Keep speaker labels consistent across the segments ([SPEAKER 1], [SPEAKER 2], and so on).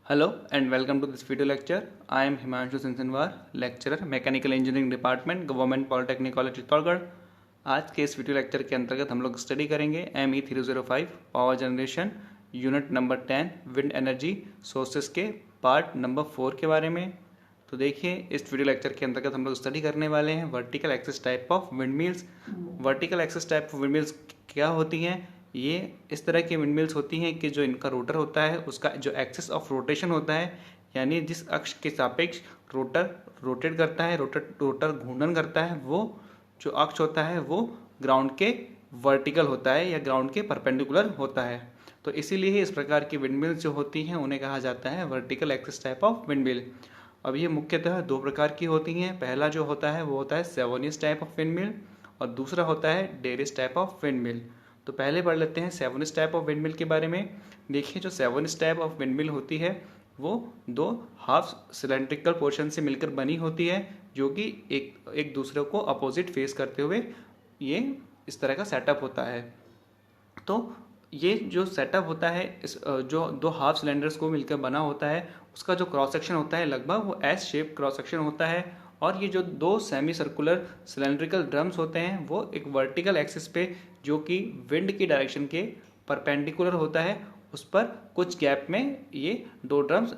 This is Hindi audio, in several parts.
[SPEAKER 1] Hello and welcome to this video lecture. I am Himanshu Sinsanwar, lecturer mechanical engineering department government polytechnic college Chittorgarh. आज के इस वीडियो लेक्चर के अंतर्गत हम लोग स्टडी करेंगे ME305 power generation unit number 10 wind energy sources के पार्ट नंबर 4 के बारे में। तो देखिए, इस वीडियो लेक्चर के अंतर्गत हम लोग स्टडी करने वाले हैं vertical axis type of wind mills. Vertical axis type of wind mills क्या होती हैं? ये इस तरह की विंडमिल्स होती हैं कि जो इनका रोटर होता है उसका जो एक्सिस ऑफ रोटेशन होता है, यानी जिस अक्ष के सापेक्ष रोटर रोटेट करता है, रोटर घूर्णन करता है, वो जो अक्ष होता है वो ग्राउंड के वर्टिकल होता है या ग्राउंड के परपेंडिकुलर होता है। तो इसीलिए इस प्रकार की विंडमिल्स जो होती हैं उन्हें कहा जाता है vertical axis type of windmill. अब ये मुख्यतः दो प्रकार की होती हैं। पहला जो होता है वो होता है सेवोनियस टाइप ऑफ विंडमिल और दूसरा होता है डेरिस टाइप ऑफ विंडमिल। तो पहले पढ़ लेते हैं सेवनिस टाइप ऑफ विंडमिल के बारे में। देखिए, जो सेवनिस टाइप ऑफ विंडमिल होती है वो दो हाफ सिलेंड्रिकल पोर्शन से मिलकर बनी होती है, जो कि एक दूसरे को अपोजिट फेस करते हुए ये इस तरह का सेटअप होता है। तो ये जो सेटअप होता है इस जो दो हाफ सिलेंडर्स को मिलकर बना होता है, उसका जो क्रॉस सेक्शन होता है लगभग वो एस शेप क्रॉस सेक्शन होता है। और ये जो दो सेमी सर्कुलर सिलेंड्रिकल ड्रम्स होते हैं वो एक वर्टिकल एक्सिस पे, जो कि विंड की डायरेक्शन के परपेंडिकुलर होता है, उस पर कुछ गैप में ये दो ड्रम्स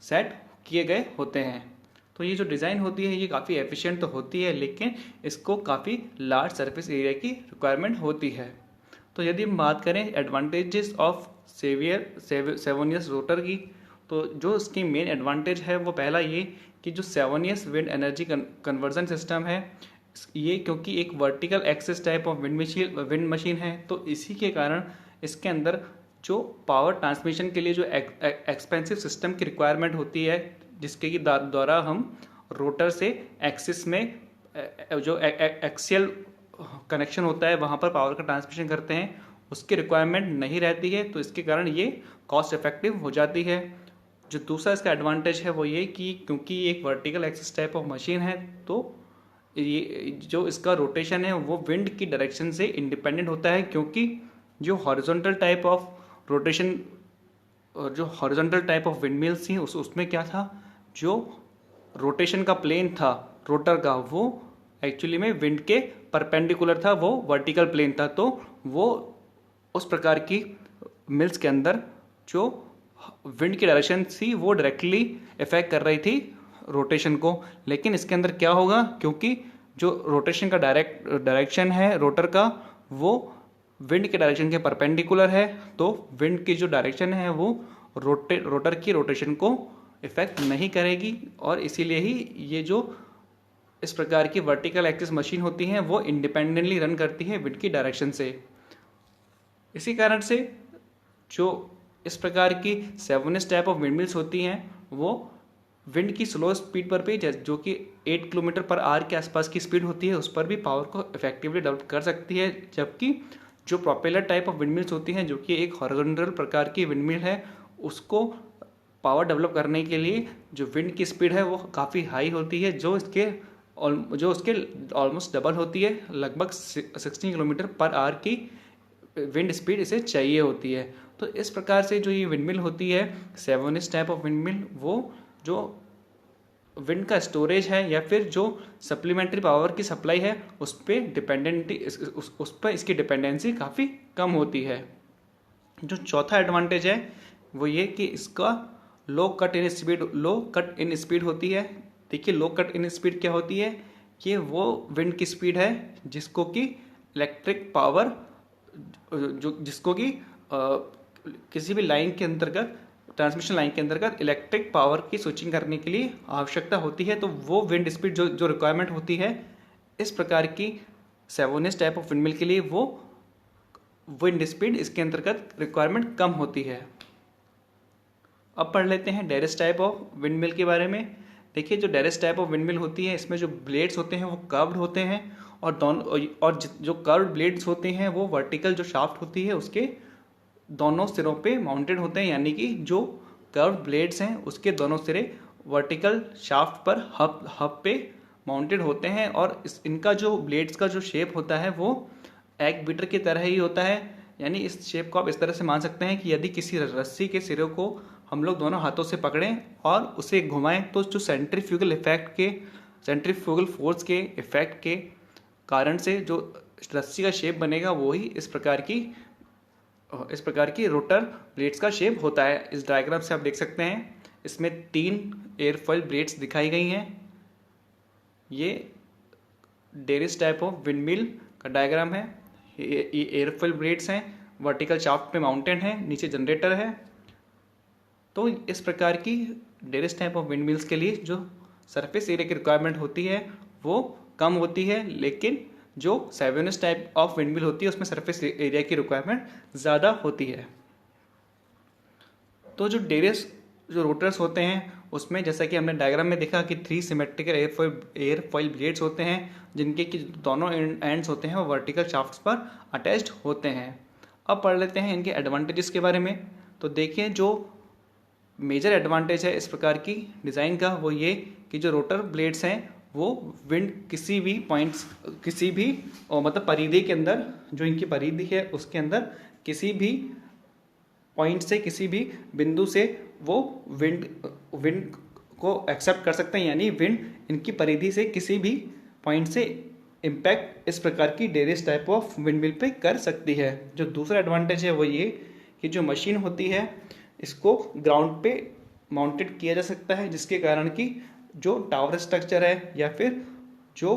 [SPEAKER 1] सेट किए गए होते हैं। तो ये जो डिज़ाइन होती है ये काफ़ी एफिशिएंट तो होती है, लेकिन इसको काफ़ी लार्ज सरफेस एरिया की रिक्वायरमेंट होती है। तो यदि हम बात करें एडवांटेजेस ऑफ सेवोनियस रोटर की, तो जो इसकी मेन एडवांटेज है वो पहला ये कि जो सेवोनियस विंड एनर्जी कन्वर्जन सिस्टम है ये, क्योंकि एक vertical axis type of wind machine है, तो इसी के कारण इसके अंदर जो पावर ट्रांसमिशन के लिए जो एक्सपेंसिव सिस्टम की रिक्वायरमेंट होती है, जिसके की द्वारा हम रोटर से एक्सिस में जो एक्सियल कनेक्शन होता है वहाँ पर पावर का ट्रांसमिशन करते हैं, उसकी रिक्वायरमेंट नहीं रहती है। तो इसके कारण ये कॉस्ट इफेक्टिव हो जाती है। जो दूसरा इसका एडवांटेज है वो ये कि क्योंकि ये एक vertical axis type of machine है, तो ये जो इसका रोटेशन है वो विंड की डायरेक्शन से इंडिपेंडेंट होता है, क्योंकि जो हॉरिजॉन्टल टाइप ऑफ रोटेशन और जो हॉरिजॉन्टल टाइप ऑफ विंडमिल्स थी उसमें क्या था, जो रोटेशन का प्लेन था रोटर का वो एक्चुअली में विंड के परपेंडिकुलर था, वो वर्टिकल प्लेन था। तो वो उस प्रकार की मिल्स के अंदर जो विंड की डायरेक्शन थी वो डायरेक्टली इफेक्ट कर रही थी रोटेशन को। लेकिन इसके अंदर क्या होगा, क्योंकि जो रोटेशन का डायरेक्शन है रोटर का वो विंड के डायरेक्शन के परपेंडिकुलर है, तो विंड की जो डायरेक्शन है वो रोटर की रोटेशन को इफेक्ट नहीं करेगी, और इसीलिए ही ये जो इस प्रकार की वर्टिकल एक्सिस मशीन होती हैं वो इंडिपेंडेंटली रन करती है विंड की डायरेक्शन से। इसी कारण से जो इस प्रकार की सेवनिस टाइप ऑफ विंडमिल्स होती हैं वो विंड की स्लो स्पीड पर भी, जो कि 8 किलोमीटर पर आवर के आसपास की स्पीड होती है, उस पर भी पावर को इफेक्टिवली डेवलप कर सकती है। जबकि जो प्रोपेलर टाइप ऑफ विंडमिल्स होती हैं, जो कि एक हॉरिजॉन्टल प्रकार की विंडमिल है, उसको पावर डेवलप करने के लिए जो विंड की स्पीड है वो काफ़ी हाई होती है, जो उसके ऑलमोस्ट डबल होती है। लगभग 16 किलोमीटर पर आवर की विंड स्पीड इसे चाहिए होती है। तो इस प्रकार से जो ये विंडमिल होती है सेवनिस टाइप ऑफ विंडमिल, वो जो विंड का स्टोरेज है या फिर जो सप्लीमेंट्री पावर की सप्लाई है उस पर इसकी डिपेंडेंसी काफ़ी कम होती है। जो चौथा एडवांटेज है वो ये कि इसका लो कट इन स्पीड होती है। देखिए, लो कट इन स्पीड क्या होती है, ये वो विंड की स्पीड है जिसको कि इलेक्ट्रिक पावर जिसको कि किसी भी लाइन के अंतर्गत, ट्रांसमिशन लाइन के अंतर्गत इलेक्ट्रिक पावर की स्विचिंग करने के लिए आवश्यकता होती है। तो वो विंड स्पीड जो रिक्वायरमेंट होती है इस प्रकार की सेवोनिस टाइप ऑफ विंडमिल के लिए, वो विंड स्पीड इसके अंतर्गत रिक्वायरमेंट कम होती है। अब पढ़ लेते हैं डेरिस टाइप ऑफ विंडमिल के बारे में। देखिए, जो डेरिस टाइप ऑफ विंडमिल होती है इसमें जो ब्लेड्स होते हैं वो कर्व्ड होते हैं, और जो कर्व्ड ब्लेड्स होते हैं वो वर्टिकल जो शाफ्ट होती है उसके दोनों सिरों पे माउंटेड होते हैं, यानी कि जो कर्व्ड ब्लेड्स हैं उसके दोनों सिरे वर्टिकल शाफ्ट पर हब पे माउंटेड होते हैं। और इनका जो ब्लेड्स का जो शेप होता है वो एग बीटर की तरह ही होता है, यानी इस शेप को आप इस तरह से मान सकते हैं कि यदि किसी रस्सी के सिरे को हम लोग दोनों हाथों से पकड़ें और उसे घुमाएं तो जो सेंट्रीफ्यूगल फोर्स के इफेक्ट के कारण से जो रस्सी का शेप बनेगा वो ही इस प्रकार की रोटर ब्लेड्स का शेप होता है। इस डायग्राम से आप देख सकते हैं, इसमें 3 एयरफॉयल ब्लेड्स दिखाई गई हैं। ये डेरिस टाइप ऑफ विंडमिल का डायग्राम है। ये एयरफॉयल ब्लेड्स हैं, वर्टिकल शाफ्ट पे माउंटेड है, नीचे जनरेटर है। तो इस प्रकार की डेरिस टाइप ऑफ विंडमिल्स के लिए जो सरफेस एरिया की रिक्वायरमेंट होती है वो कम होती है, लेकिन जो सेवेनस टाइप ऑफ विंडमिल होती है उसमें सरफेस एरिया की रिक्वायरमेंट ज़्यादा होती है। तो जो रोटर्स होते हैं उसमें जैसा कि हमने डायग्राम में देखा कि 3 सिमेट्रिकल एयरफॉयल ब्लेड्स होते हैं, जिनके कि दोनों एंड्स होते हैं वो वर्टिकल शाफ्ट्स पर अटैच्ड होते हैं। अब पढ़ लेते हैं इनके एडवांटेजेस के बारे में। तो देखिए, जो मेजर एडवांटेज है इस प्रकार की डिज़ाइन का वो ये कि जो रोटर ब्लेड्स हैं वो विंड किसी भी मतलब परिधि के अंदर, जो इनकी परिधि है उसके अंदर किसी भी पॉइंट से, किसी भी बिंदु से वो विंड को एक्सेप्ट कर सकते हैं, यानी विंड इनकी परिधि से किसी भी पॉइंट से इम्पैक्ट इस प्रकार की डेरिस टाइप ऑफ विंडमिल पे कर सकती है। जो दूसरा एडवांटेज है वो ये कि जो मशीन होती है इसको ग्राउंड पे माउंटेड किया जा सकता है, जिसके कारण कि जो टावर स्ट्रक्चर है या फिर जो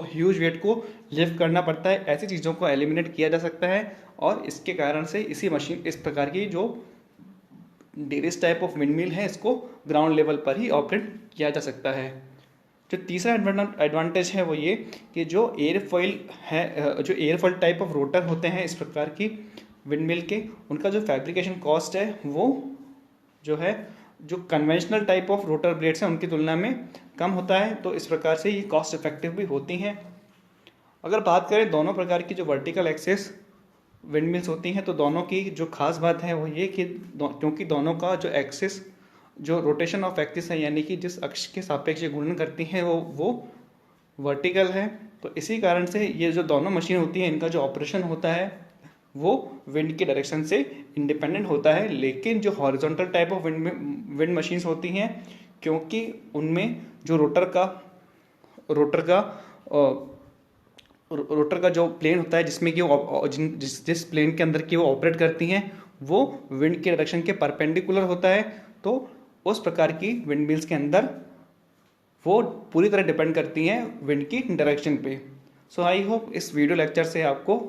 [SPEAKER 1] ह्यूज वेट को लिफ्ट करना पड़ता है, ऐसी चीज़ों को एलिमिनेट किया जा सकता है। और इसके कारण से इस प्रकार की जो डेरिस टाइप ऑफ विंडमिल है इसको ग्राउंड लेवल पर ही ऑपरेट किया जा सकता है। जो तीसरा एडवांटेज है वो ये कि जो एयरफॉयल टाइप ऑफ रोटर होते हैं इस प्रकार की विंडमिल के, उनका जो फैब्रिकेशन कॉस्ट है वो जो conventional type of rotor blades हैं उनकी तुलना में कम होता है। तो इस प्रकार से ये कॉस्ट इफेक्टिव भी होती हैं। अगर बात करें दोनों प्रकार की जो वर्टिकल एक्सिस विंडमिल्स होती हैं, तो दोनों की जो खास बात है वो ये कि क्योंकि दोनों का जो एक्सिस, जो रोटेशन ऑफ एक्सिस है, यानी कि जिस अक्ष के सापेक्ष घूर्णन करती हैं वो वर्टिकल है। तो इसी कारण से ये जो दोनों मशीन होती हैं इनका जो ऑपरेशन होता है वो विंड की डायरेक्शन से इंडिपेंडेंट होता है। लेकिन जो horizontal type of wind machines होती हैं, क्योंकि उनमें जो रोटर का जो प्लेन होता है जिसमें कि जिस प्लेन के अंदर की वो ऑपरेट करती हैं वो विंड के डायरेक्शन के परपेंडिकुलर होता है। तो उस प्रकार की विंडमिल्स के अंदर वो पूरी तरह डिपेंड करती हैं विंड की डायरेक्शन पे। सो आई होप इस वीडियो लेक्चर से आपको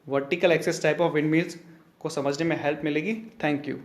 [SPEAKER 1] vertical axis type of windmills को समझने में हेल्प मिलेगी। Thank you.